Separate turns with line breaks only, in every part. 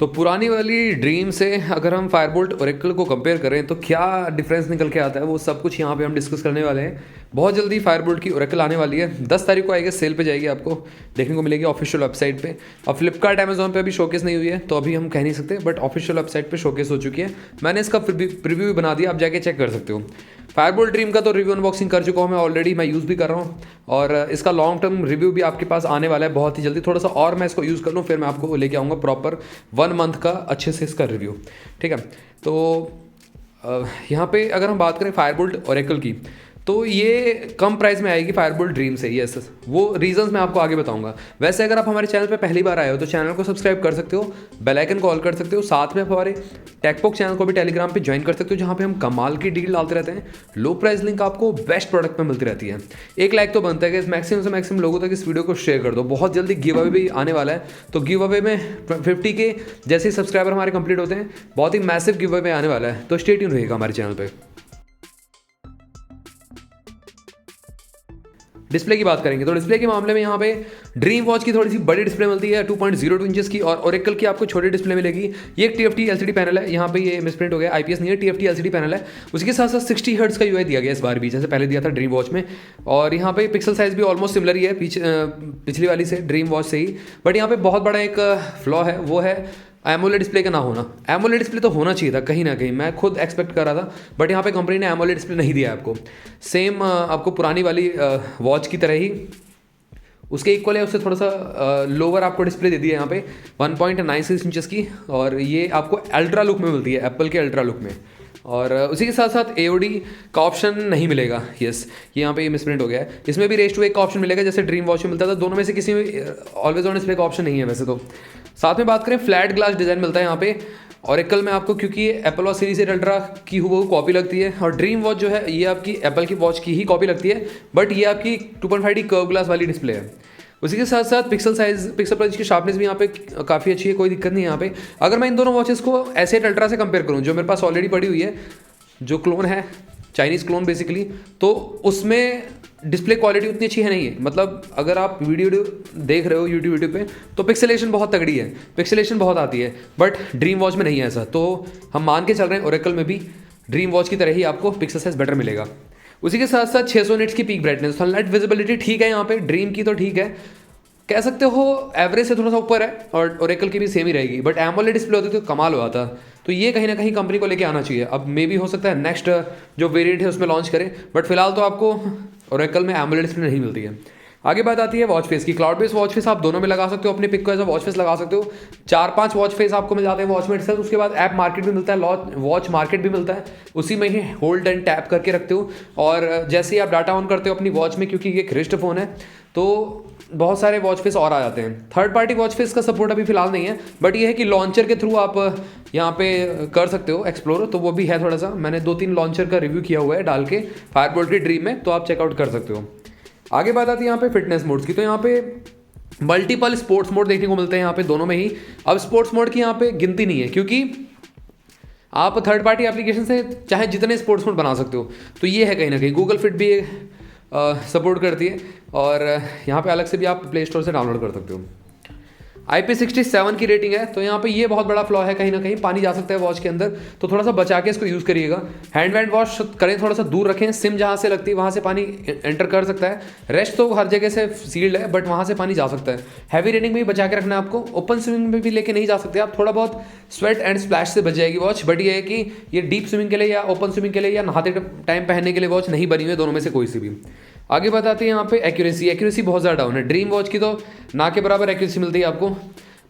तो पुरानी वाली ड्रीम से अगर हम फायरबोल्ट ओरेकल को कंपेयर करें तो क्या डिफरेंस निकल के आता है, वो सब कुछ यहाँ पे हम डिस्कस करने वाले हैं। बहुत जल्दी फायरबोल्ट की ओरेकल आने वाली है, 10 तारीख को आएगी, सेल पे जाएगी, आपको देखने को मिलेगी ऑफिशियल वेबसाइट पे। अब फ्लिपकार्ट अमेजोन पे अभी शोकेस नहीं हुई है तो अभी हम कह नहीं सकते, बट ऑफिशियल वेबसाइट पे शोकेस हो चुकी है। मैंने इसका प्रीव्यू भी बना दिया, आप जाके चेक कर सकते हो। फायरबोल्ट ड्रीम का तो रिव्यू अनबॉक्सिंग कर चुका हूँ मैं ऑलरेडी, मैं यूज़ भी कर रहा हूँ और इसका लॉन्ग टर्म रिव्यू भी आपके पास आने वाला है बहुत ही जल्दी। थोड़ा सा और मैं इसको यूज़ कर लूँ, फिर मैं आपको लेके आऊँगा प्रॉपर 1 मंथ का अच्छे से इसका रिव्यू, ठीक है। तो यहाँ पे अगर हम बात करें फायरबोल्ट ओरेकल की, तो ये कम प्राइस में आएगी फायरबोल्ट ड्रीम से, यस। वो रीजंस मैं आपको आगे बताऊंगा। वैसे अगर आप हमारे चैनल पे पहली बार आए हो तो चैनल को सब्सक्राइब कर सकते हो, बेल आइकन कॉल कर सकते हो, साथ में आप हमारे टेकपॉक चैनल को भी टेलीग्राम पे ज्वाइन कर सकते हो, जहाँ पे हम कमाल की डील डालते रहते हैं। लो प्राइस लिंक आपको बेस्ट प्रोडक्ट में मिलती रहती है। 1 लाइक तो बनता है कि मैक्सिमम से मैक्सिमम लोगों तक इस वीडियो को शेयर कर दो। बहुत जल्दी गिव अवे भी आने वाला है, तो गिव अवे में 50 के जैसे ही सब्सक्राइबर हमारे कंप्लीट होते हैं बहुत ही मैसिव गिव अवे आने वाला है, तो स्टे ट्यून रहेगा हमारे चैनल पर। डिस्प्ले की बात करेंगे तो डिस्प्ले के मामले में यहाँ पे ड्रीम वॉच की थोड़ी सी बड़ी डिस्प्ले मिलती है 2.02 इंचेस की, और ओरेकल की आपको छोटी डिस्प्ले मिलेगी। ये एक TFT LCD पैनल है, यहाँ पे ये मिसप्रिंट हो गया, IPS नहीं है, TFT LCD पैनल है। उसके साथ साथ 60 हर्ट्ज का UI दिया गया इस बार भी, जैसे पहले दिया था ड्रीम वॉच में। और यहाँ पे पिक्सल साइज भी ऑलमोस्ट सिमिलर ही है पिछली वाली से, ड्रीम वॉच से ही। बट यहाँ पे बहुत बड़ा एक फ्लॉ है, वो है एमोलेड डिस्प्ले का ना होना। एमोलेड डिस्प्ले तो होना चाहिए था कहीं ना कहीं, मैं खुद एक्सपेक्ट कर रहा था, बट यहाँ पे कंपनी ने एमोलेड डिस्प्ले नहीं दिया आपको। सेम आपको पुरानी वाली वॉच की तरह ही उसके इक्वल है, उससे थोड़ा सा लोअर आपको डिस्प्ले दे दिया है यहाँ पे 1.96 इंचेस की, और ये आपको अल्ट्रा लुक में मिलती है, एप्पल के अल्ट्रा लुक में। और उसी के साथ साथ AOD का ऑप्शन नहीं मिलेगा, यस, ये यहाँ पे ये मिसप्रिंट हो गया है। इसमें भी रेस टू वेक का ऑप्शन मिलेगा जैसे ड्रीम वॉच में मिलता था, दोनों में से किसी में ऑलवेज ऑन डिस्प्ले का ऑप्शन नहीं है वैसे तो। साथ में बात करें, फ्लैट ग्लास डिज़ाइन मिलता है यहाँ पे ओरेकल में आपको, क्योंकि ये एप्पल वॉच सीरीज 8 अल्ट्रा की वो कॉपी लगती है, और ड्रीम वॉच जो है ये आपकी एप्पल की वॉच की ही कॉपी लगती है, बट ये आपकी 2.5D कर्व ग्लास वाली डिस्प्ले है। उसी के साथ साथ पिक्सल साइज की शार्पनेस भी यहाँ पे काफ़ी अच्छी है, कोई दिक्कत नहीं है यहाँ पे। अगर मैं इन दोनों वॉचेस को S8 अल्ट्रा से कंपेयर करूँ, जो मेरे पास ऑलरेडी पड़ी हुई है, जो क्लोन है, चाइनीज़ क्लोन बेसिकली, तो उसमें डिस्प्ले क्वालिटी उतनी अच्छी है नहीं है। मतलब अगर आप वीडियो देख रहे हो यूट्यूब पे तो पिक्सेलेशन बहुत तगड़ी है, पिक्सेलेशन बहुत आती है, बट ड्रीम वॉच में नहीं है ऐसा। तो हम मान के चल रहे हैं ओरेकल में भी ड्रीम वॉच की तरह ही आपको पिक्सल साइज बेटर मिलेगा। उसी के साथ साथ 600 निट्स की पीक ब्राइटनेस, सनलाइट विजिबिलिटी ठीक है यहाँ पे, ड्रीम की तो ठीक है, कह सकते हो एवरेज से थोड़ा सा ऊपर है, और ओरेकल की भी सेम ही रहेगी, बट एमोलेड डिस्प्ले होती तो कमाल हुआ था। तो ये कहीं ना कहीं कंपनी को लेके आना चाहिए। अब मे भी हो सकता है नेक्स्ट जो वेरिएंट है उसमें लॉन्च करें, बट फिलहाल तो आपको ओरेकल में एमोलेड डिस्प्ले नहीं मिलती है। आगे बात आती है वॉच फेस की। क्लाउड बेस्ड वॉच फेस आप दोनों में लगा सकते हो, अपने पिक को एज अ वॉच फेस लगा सकते हो। 4-5 वॉच फेस आपको मिल जाते हैं वॉच में itself। उसके बाद ऐप मार्केट भी मिलता है, वॉच मार्केट भी मिलता है, उसी में ही होल्ड एंड टैप करके रखते हो, और जैसे ही आप डाटा ऑन करते हो अपनी वॉच में, क्योंकि ये एक रिस्ट फोन है, तो बहुत सारे वॉच फेस और आ जाते हैं। थर्ड पार्टी वॉच फेस का सपोर्ट अभी फिलहाल नहीं है, बट ये है कि लॉन्चर के थ्रू आप यहाँ पे कर सकते हो एक्सप्लोर, तो वो भी है थोड़ा सा। मैंने 2-3 लॉन्चर का रिव्यू किया हुआ है डाल के फायरबोल्ट की ड्रीम में, तो आप चेकआउट कर सकते हो। आगे बात आती है यहाँ पे फिटनेस मोड्स की, तो यहाँ पे मल्टीपल स्पोर्ट्स मोड देखने को मिलते हैं यहाँ पे दोनों में ही। अब स्पोर्ट्स मोड की यहाँ पे गिनती नहीं है, क्योंकि आप थर्ड पार्टी एप्लीकेशन से चाहे जितने स्पोर्ट्स मोड बना सकते हो, तो ये है कहीं ना कहीं। गूगल फिट भी सपोर्ट करती है, और यहाँ पे अलग से भी आप प्ले स्टोर से डाउनलोड कर सकते हो। IP67 की रेटिंग है, तो यहाँ पे ये बहुत बड़ा फ्लॉ है, कहीं ना कहीं पानी जा सकता है वॉच के अंदर, तो थोड़ा सा बचा के इसको यूज़ करिएगा। हैंड वॉश करें, थोड़ा सा दूर रखें, सिम जहाँ से लगती है वहाँ से पानी एंटर कर सकता है। रेस्ट तो हर जगह से सील्ड है, बट वहाँ से पानी जा सकता है। हैवी रेटिंग में भी बचा के रखना है आपको। ओपन स्विमिंग में भी लेके नहीं जा सकते आप, थोड़ा बहुत स्वेट एंड स्प्लैश से बच जाएगी वॉच, बट ये है कि ये डीप स्विमिंग के लिए या ओपन स्विमिंग के लिए या नहाते टाइम पहनने के लिए वॉच नहीं बनी हुई है, दोनों में से कोई सी भी। आगे बताते हैं यहाँ पे एक्यूरेसी बहुत ज़्यादा डाउन है। ड्रीम वॉच की तो ना के बराबर एक्यूरेसी मिलती है आपको,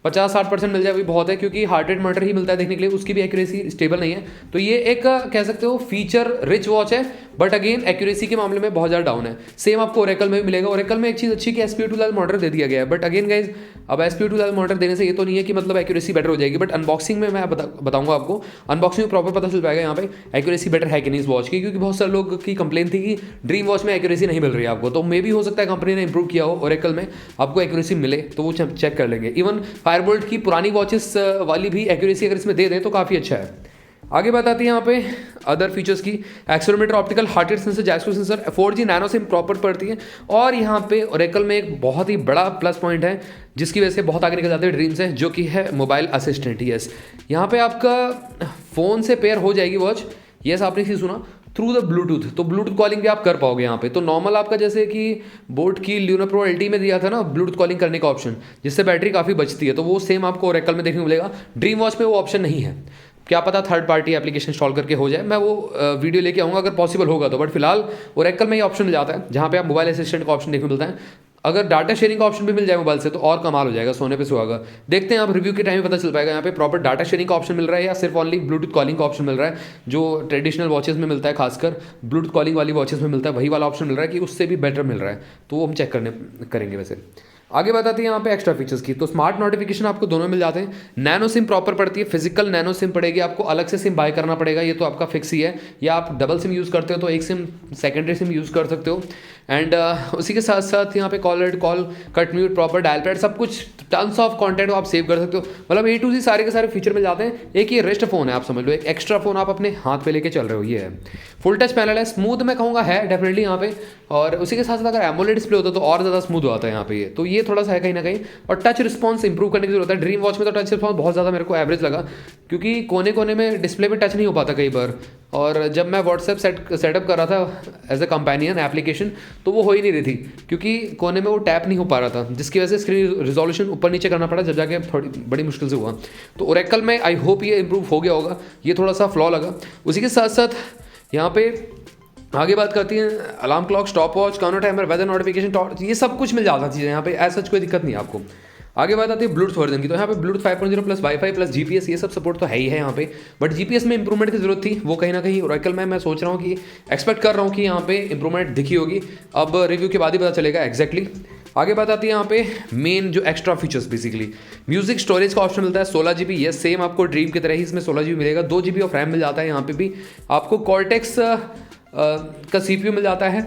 50-60% मिल जाए भी बहुत है, क्योंकि हार्ट रेट मॉनिटर ही मिलता है देखने के लिए, उसकी भी एक्यूरेसी स्टेबल नहीं है। तो ये एक कह सकते हो फीचर रिच वॉच है, बट अगेन एक्यूरेसी के मामले में बहुत ज़्यादा डाउन है। सेम आपको ओरेकल में भी मिलेगा। ओरेकल में एक चीज़ अच्छी कि SPO2 मॉनिटर दे दिया गया है, बट अगेन गाइज अब SPO2 मॉनिटर देने से ये तो नहीं है कि मतलब एक्यूरेसी बेटर हो जाएगी, बट अनबॉक्सिंग में मैं बताऊंगा आपको। अनबॉक्सिंग में प्रॉपर पता चल पाएगा यहाँ पे एक्यूरेसी बेटर है कि नहीं इस वॉच की, क्योंकि बहुत सारे लोग की कंप्लेन थी कि ड्रीम वॉच में एक्यूरेसी नहीं मिल रही है आपको, तो मे भी हो सकता है कंपनी ने इंप्रूव किया हो, ओरेकल में आपको एक्यूरेसी मिले, तो वो चेक कर लेंगे। इवन फायरबोल्ट की पुरानी वॉचेस वाली भी एक्यूरेसी अगर इसमें दे दें तो काफ़ी अच्छा है। आगे बात आती है यहाँ पे अदर फीचर्स की। Accelerometer, optical heart rate sensor, जैक्सो sensor, 4G nano SIM proper पड़ती है। और यहाँ पे ओरेकल में एक बहुत ही बड़ा प्लस पॉइंट है जिसकी वजह से बहुत आगे निकल जाते हैं ड्रीम से, जो कि है मोबाइल असिस्टेंट। यस, यहाँ पे आपका फ़ोन से पेयर हो जाएगी वॉच। यस, आपने सही सुना, थ्रू द ब्लूटूथ। तो ब्लूटूथ कॉलिंग भी आप कर पाओगे यहाँ पे। तो नॉर्मल आपका जैसे कि बोट की ल्यूना प्रो LT में दिया था ना ब्लूटूथ कॉलिंग करने का ऑप्शन, जिससे बैटरी काफ़ी बचती है, तो वो सेम आपको ओरेकल में देखने को मिलेगा। ड्रीम वॉच में वो ऑप्शन नहीं है। क्या पता थर्ड पार्टी एप्लीकेशन इंस्टॉल करके हो जाए, मैं वो वीडियो लेके आऊँगा अगर पॉसिबल होगा तो। बट फिलहाल ओरेकल में ये ऑप्शन मिल जाता है जहाँ पे आप मोबाइल असिस्टेंट का ऑप्शन देखने को मिलता है। अगर डाटा शेयरिंग का ऑप्शन भी मिल जाए मोबाइल से तो और कमाल हो जाएगा, सोने पे सुहागा। देखते हैं आप रिव्यू के टाइम में पता चल पाएगा यहाँ पे प्रॉपर डाटा शेयरिंग का ऑप्शन मिल रहा है या सिर्फ ओनली ब्लूटूथ कॉलिंग का ऑप्शन मिल रहा है, जो ट्रेडिशनल वॉचेस में मिलता है, खासकर ब्लूटूथ कॉलिंग वाली वॉचेस में मिलता है, वही वाला ऑप्शन मिल रहा है कि उससे भी बेटर मिल रहा है। तो वो हम चेक करेंगे। वैसे आगे बताते हैं यहाँ पे एक्स्ट्रा फीचर्स की। तो स्मार्ट नोटिफिकेशन आपको दोनों मिल जाते हैं। नैनो सिम प्रॉपर पड़ती है, फिजिकल नैनो सिम पड़ेगी, आपको अलग से सिम बाय करना पड़ेगा, ये तो आपका फिक्स ही है। या आप डबल सिम यूज़ करते हो तो एक सिम सेकेंडरी सिम यूज़ कर सकते हो। एंड उसी के साथ साथ यहाँ पे call cut mute, proper dial pad, सब कुछ टन्स ऑफ कंटेंट आप सेव कर सकते हो। मतलब A to Z सारे के सारे फीचर मिल जाते हैं। एक ये रेस्ट फ़ोन है, आप समझ लो, एक एक्स्ट्रा फ़ोन आप अपने हाथ पे लेके चल रहे हो, ये है। फुल टच पैनल है, स्मूथ मैं कहूँगा है डेफिनेटली यहाँ पे। और उसी के साथ साथ अगर एमोलेड डिस्प्ले होता तो और ज़्यादा स्मूथ होता है यहाँ पे ये। तो ये थोड़ा सा है कहीं ना कहीं। और टच रिस्पॉन्स इंप्रूव करने की जरूरत है। ड्रीम वॉच में तो टच रिस्पॉन्स बहुत ज़्यादा मेरे को एवरेज लगा, क्योंकि कोने कोने में डिस्प्ले में टच नहीं हो पाता कई बार। और जब मैं व्हाट्सएप सेटअप कर रहा था एज अ कंपेनियन एप्लीकेशन, तो वो हो ही नहीं रही थी, क्योंकि कोने में वो टैप नहीं हो पा रहा था, जिसकी वजह से स्क्रीन रिजोल्यूशन ऊपर नीचे करना पड़ा, जब जाके थोड़ी बड़ी मुश्किल से हुआ। तो ओरेकल में आई होप ये इंप्रूव हो गया होगा, ये थोड़ा सा फ्लॉ लगा। उसी के साथ साथ यहाँ पे आगे बात करती हैं alarm clock, stop watch, counter timer, weather notification, torch, ये सब कुछ मिल जाता चीज़ें यहाँ पे, ऐसा कोई दिक्कत नहीं है आपको। आगे बात आती है ब्लूटूथ वर्जन की। तो यहाँ पे Bluetooth 5.0 plus wifi plus GPS, ये सब सपोर्ट तो है ही है यहाँ पे। बट GPS में इंप्रूवमेंट की जरूरत थी, वो कहीं ना कहीं ओरेकल में मैं सोच रहा हूँ कि एक्सपेक्ट कर रहा हूँ कि यहाँ पे इंप्रूवमेंट दिखी होगी। अब रिव्यू के बाद ही पता चलेगा एग्जैक्टली। आगे बात आती है यहाँ पे मेन जो extra features, basically music storage का ऑप्शन मिलता है 16GB। ये सेम आपको ड्रीम की तरह ही इसमें 16GB मिलेगा। 2GB ऑफ रैम मिल जाता है यहाँ पे भी। आपको कॉर्टेक्स का CPU मिल जाता है।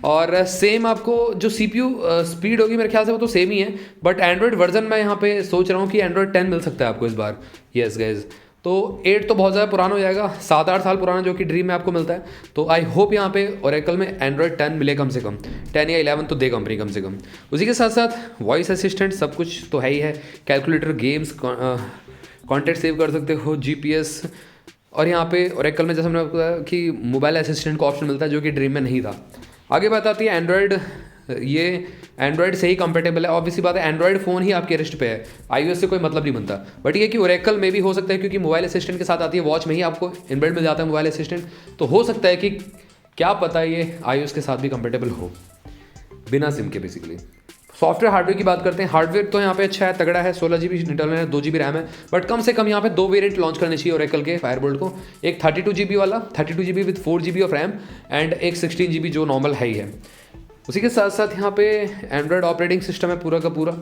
और सेम आपको जो CPU स्पीड होगी मेरे ख्याल से वो तो सेम ही है। बट एंड्रॉयड वर्जन मैं यहाँ पे सोच रहा हूँ कि एंड्रॉयड 10 मिल सकता है आपको इस बार। यस गाइज, तो 8 तो बहुत ज़्यादा पुराना हो जाएगा, 7-8 साल पुराना जो कि ड्रीम में आपको मिलता है। तो आई होप यहाँ पे ओरेकल में एंड्रॉयड 10 मिले कम से कम, 10 या 11 तो दे कंपनी कम से कम। उसी के साथ साथ वॉइस असिस्टेंट सब कुछ तो है ही है। कैलकुलेटर, गेम्स, कॉन्टेंट सेव कर सकते हो, GPS। और यहाँ पे ओरेकल में जैसे हमने आपको बताया कि मोबाइल असिस्टेंट का ऑप्शन मिलता है, जो कि ड्रीम में नहीं था। आगे बात आती है एंड्रॉयड। ये एंड्रॉयड से ही कंपेटेबल है, ऑब्वियसली बात है, एंड्रॉयड फ़ोन ही आपके रिस्ट पे है, iOS से कोई मतलब नहीं बनता। बट ये कि ओरेकल में भी हो सकता है, क्योंकि मोबाइल असिस्टेंट के साथ आती है, वॉच में ही आपको इनबिल्ट मिल जाता है मोबाइल असिस्टेंट। तो हो सकता है कि क्या पता ये iOS के साथ भी कंपेटेबल हो बिना सिम के। बेसिकली सॉफ्टवेयर हार्डवेयर की बात करते हैं। हार्डवेयर तो यहाँ पे अच्छा है, तगड़ा है, 16GB इंटरनल है, 2GB रैम है। बट कम से कम यहाँ पे 2 वेरिएंट लॉन्च करने चाहिए ओरेकल के फायरबोल्ट को। एक 32GB वाला, 32GB with 4GB of RAM, and एक 16GB जो नॉर्मल है ही है। उसी के साथ साथ यहाँ पे एंड्रॉयड ऑपरेटिंग सिस्टम है पूरा का पूरा।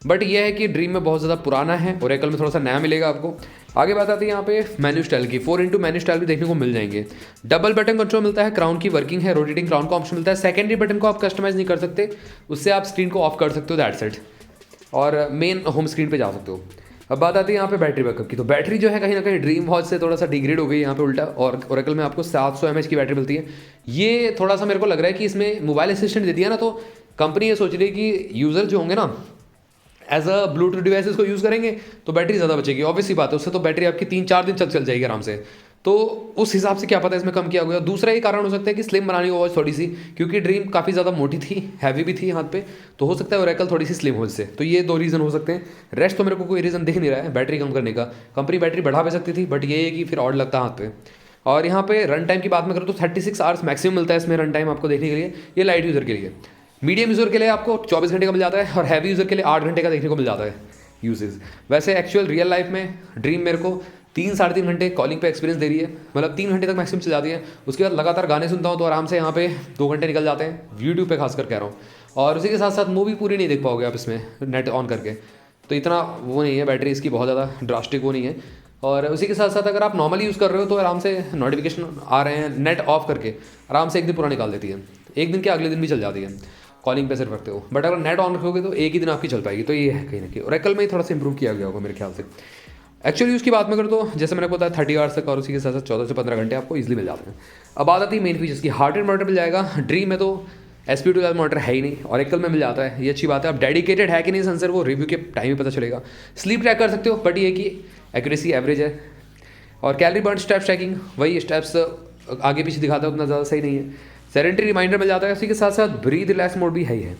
बट यह है कि ड्रीम में बहुत ज़्यादा पुराना है, ओरेकल में थोड़ा सा नया मिलेगा आपको। आगे बात आती है यहाँ पे मेन्यू स्टाइल की। 4x मेन्यू स्टाइल भी देखने को मिल जाएंगे। डबल बटन कंट्रोल मिलता है, क्राउन की वर्किंग है, रोटेटिंग क्राउन का ऑप्शन मिलता है। सेकेंडरी बटन को आप कस्टमाइज नहीं कर सकते, उससे आप स्क्रीन को ऑफ कर सकते हो, दैट्स इट। और मेन होम स्क्रीन पे जा सकते हो। अब बात आती है यहाँ पे बैटरी बैकअप की। तो बैटरी जो है कहीं ना कहीं ड्रीम वॉच से थोड़ा सा डिग्रेड हो गई यहाँ पे उल्टा, और ओरेकल में आपको 700 mAh की बैटरी मिलती है। ये थोड़ा सा मेरे को लग रहा है कि इसमें मोबाइल असिस्टेंट दे दिया ना, तो कंपनी ये सोच रही है कि यूज़र जो होंगे ना एज अ ब्लूटूथ डिवाइसेस को यूज़ करेंगे तो बैटरी ज़्यादा बचेगी, ऑब्वियसली बात है, उससे तो बैटरी आपकी 3-4 दिन चल जाएगी आराम से। तो उस हिसाब से क्या पता इसमें कम किया गया। दूसरा ये कारण हो सकता है कि स्लिम बनानी हो वॉच थोड़ी सी, क्योंकि ड्रीम काफ़ी ज़्यादा मोटी थी, हैवी भी थी हाथ पे, तो हो सकता है ओरेकल थोड़ी सी स्लिम हो इससे। तो ये 2 रीज़न हो सकते हैं। रेस्ट तो मेरे को कोई रीज़न दिख नहीं रहा है बैटरी कम करने का। कंपनी बैटरी बढ़ा भी सकती थी, बट ये है कि फिर ऑड लगता है हाथ पे। और यहाँ पे रन टाइम की बात मैं करूँ तो 36 आवर्स मैक्सिमम मिलता है इसमें रन टाइम आपको देखने के लिए। ये लाइट यूज़र के लिए, मीडियम यूज़र के लिए आपको 24 घंटे का मिल जाता है, और हैवी यूज़र के लिए 8 घंटे का देखने को मिल जाता है यूसेज। वैसे एक्चुअल रियल लाइफ में ड्रीम मेरे को 3-3.5 घंटे कॉलिंग पे एक्सपीरियंस दे रही है, मतलब 3 घंटे तक मैक्सिमम चल जाती है। उसके बाद लगातार गाने सुनता हूँ तो आराम से यहाँ पे 2 घंटे निकल जाते हैं, यूट्यूब पे खासकर कह रहा हूँ। और उसी के साथ साथ मूवी पूरी नहीं देख पाओगे आप इसमें नेट ऑन करके, तो इतना वो नहीं है, बैटरी इसकी बहुत ज़्यादा ड्रास्टिक वो नहीं है। और उसी के साथ साथ अगर आप नॉर्मली यूज़ कर रहे हो तो आराम से नोटिफिकेशन आ रहे हैं, नेट ऑफ करके आराम से 1 दिन पूरा निकाल देती है, 1 दिन के अगले दिन भी चल जाती है, कॉलिंग पे सिर्फ रखते हो। बट अगर नेट ऑन रखोगे तो 1 ही दिन आपकी चल पाएगी। तो ये है कहीं ना कहीं ओरेकल में ही थोड़ा सा इंप्रूव किया गया होगा मेरे ख्याल से। एक्चुअली यूज़ की बात में करूँ तो जैसे मैंने बताया 30 आवर्स तक और उसी के साथ साथ 14 से 15 घंटे आपको इजीली मिल जाते हैं। अब बात आती है मेन फीचर्स की। हार्ट रेट मॉनिटर मिल जाएगा। ड्रीम में तो SP2 मॉनिटर है ही नहीं, ऑरेकल में मिल जाता है, ये अच्छी बात है। अब डेडिकेटेड है कि नहीं सेंसर वो रिव्यू के टाइम ही पता चलेगा। स्लीप ट्रैक कर सकते हो, बट ये कि एक्यूरेसी एवरेज है। और कैलोरी बर्न स्टेप ट्रैकिंग, वही स्टेप्स आगे पीछे दिखाता है, उतना ज़्यादा सही नहीं है। सेरेंटरी रिमाइंडर मिल जाता है, उसी के साथ साथ ब्रीथ रिलैक्स मोड भी है ही है।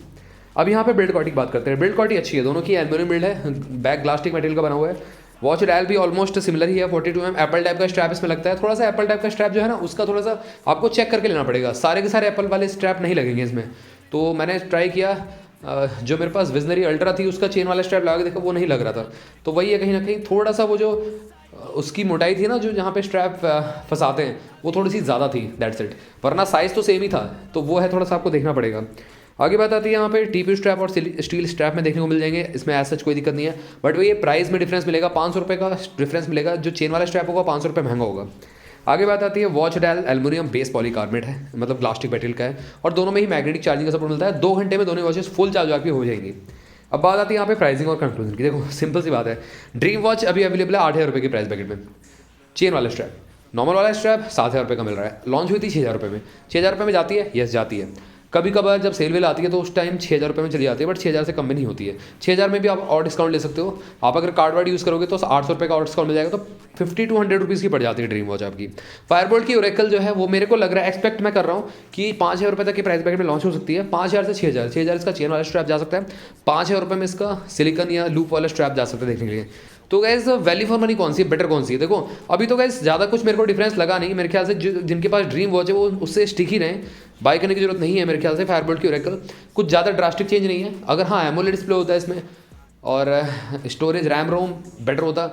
अब यहाँ पे बिल्ड क्वालिटी की बात करते हैं। बिल्ड क्वालिटी अच्छी है, दोनों की एल्यूमिनियम बिल्ड है, बैक ग्लास्टिक मटेरियल का बना हुआ है। वॉच डायल भी ऑलमोस्ट सिमिलर ही है, 42 mm एप्पल टाइप का स्ट्रैप इसमें लगता है। थोड़ा सा एप्पल टाइप का स्ट्रैप जो है ना, उसका थोड़ा सा आपको चेक करके लेना पड़ेगा, सारे के सारे एप्पल वाले स्ट्रैप नहीं लगेंगे इसमें। तो मैंने ट्राई किया, जो मेरे पास विजनरी अल्ट्रा थी उसका चेन वाला स्ट्रैप लगा के देखा, वो नहीं लग रहा था। तो वही है, कहीं ना कहीं थोड़ा सा वो जो उसकी मोटाई थी ना, जो जहाँ पे स्ट्रैप फंसाते हैं, वो थोड़ी सी ज़्यादा थी, दैट्स इट। वरना साइज़ तो सेम ही था, तो वो है थोड़ा सा आपको देखना पड़ेगा। आगे बात आती है यहाँ पे TPU स्ट्रैप और स्टील स्ट्रैप में देखने को मिल जाएंगे, इसमें एज सच कोई दिक्कत नहीं है। बट वो ये प्राइस में डिफरेंस मिलेगा, 500 रुपये का डिफरेंस मिलेगा। जो चेन वाला स्ट्रैप होगा 500 रुपये महंगा होगा। आगे बात आती है watch dial aluminium base polycarbonate है, मतलब प्लास्टिक मटेरियल का है, और दोनों में ही मैग्नेटिक चार्जिंग का सपोर्ट मिलता है। 2 घंटे में दोनों वॉचेस फुल चार्ज आपकी हो जाएंगी। अब बात आती है यहाँ पे प्राइसिंग और कंक्लूजन की। देखो सिंपल सी बात है, ड्रीम वॉच अभी अवेलेबल है 8,000 रुपये की प्राइस पैकेट में। चेन वाला स्ट्रैप, नॉर्मल वाला स्ट्रैप 7,000 रुपये का मिल रहा है। लॉन्च हुई थी 6,000 रुपये में। 6,000 रुपये में जाती है, यस जाती है। कभी कभार जब सेल वेल आती है तो उस टाइम 6,000 रुपये में चली जाती है, बट 6,000 से कम में नहीं होती है। 6,000 में भी आप और डिस्काउंट ले सकते हो। आप अगर कार्ड वार्ड यूज़ करोगे तो 800 रुपये का और डिस्काउंट मिल जाएगा, तो 50 to 100 रुपीज़ की पड़ जाती है ड्रीम वॉच आपकी। फायरबोल्ट की ओरेकल जो है वो मेरे को लग रहा है, एक्सपेक्ट मैं कर रहा हूँ कि 5,000 रुपये तक की प्राइस पैकेट में लॉन्च हो सकती है। 5,000 से 6,000, 6,000 इसका चेन वाला स्ट्रैप जा सकता है, 5,000 रुपये में इसका सिलिकन या लूप वाला स्ट्रैप जा सकता है देखने के लिए। तो गैस वैल्यू फॉर मनी कौन सी है, बेटर कौन सी है? देखो अभी तो गैस ज़्यादा कुछ मेरे को डिफरेंस लगा नहीं। मेरे ख्याल से जिनके पास ड्रीम वॉच है वो उससे स्टिक ही रहें, बाय करने की जरूरत नहीं है मेरे ख्याल से। फायरबोल्ट की ओरेकल कुछ ज़्यादा ड्रास्टिक चेंज नहीं है। अगर हाँ एमोलेड डिस्प्ले होता है इसमें और स्टोरेज रैम रोम बेटर होता,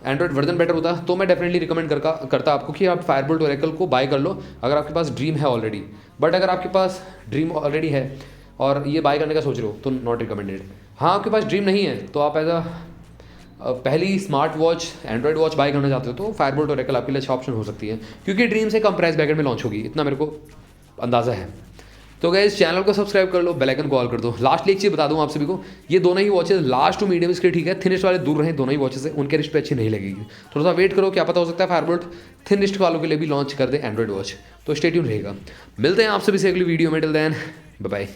एंड्रॉइड वर्जन बेटर होता, तो मैं डेफिनेटली रिकमेंड करता आपको कि आप फायरबोल्ट ओरेकल को बाय कर लो अगर आपके पास ड्रीम है ऑलरेडी। बट अगर आपके पास ड्रीम ऑलरेडी है और ये बाय करने का सोच रहे हो तो नॉट रिकमेंडेड। हाँ आपके पास ड्रीम नहीं है तो आप एज पहली smart watch Android watch buy करना चाहते हो तो फायरबोल्ट ओरेकल आपके लिए अच्छा ऑप्शन हो सकती है, क्योंकि ड्रीम से कम प्राइस ब्रैकेट में लॉन्च होगी, इतना मेरे को अंदाज़ा है। तो गाइस चैनल को सब्सक्राइब कर लो, बेल आइकन को ऑल कर दो। लास्टली एक चीज़ बता दूं आप सभी को, ये दोनों ही वॉचेस लास्ट टू मीडियम इसके ठीक है, थिनेस्ट वाले दूर रहें, दोनों ही वॉचेस है उनके रिस्ट पे अच्छी नहीं लगेगी। थोड़ा सा वेट करो, क्या पता हो सकता है फायरबोल्ट थिनेस्ट वालों के लिए भी लॉन्च कर दे एंड्रॉइड वॉच, तो स्टे ट्यून रहेगा। मिलते हैं आप सभी से अगली वीडियो में, टिल देन बाय बाय।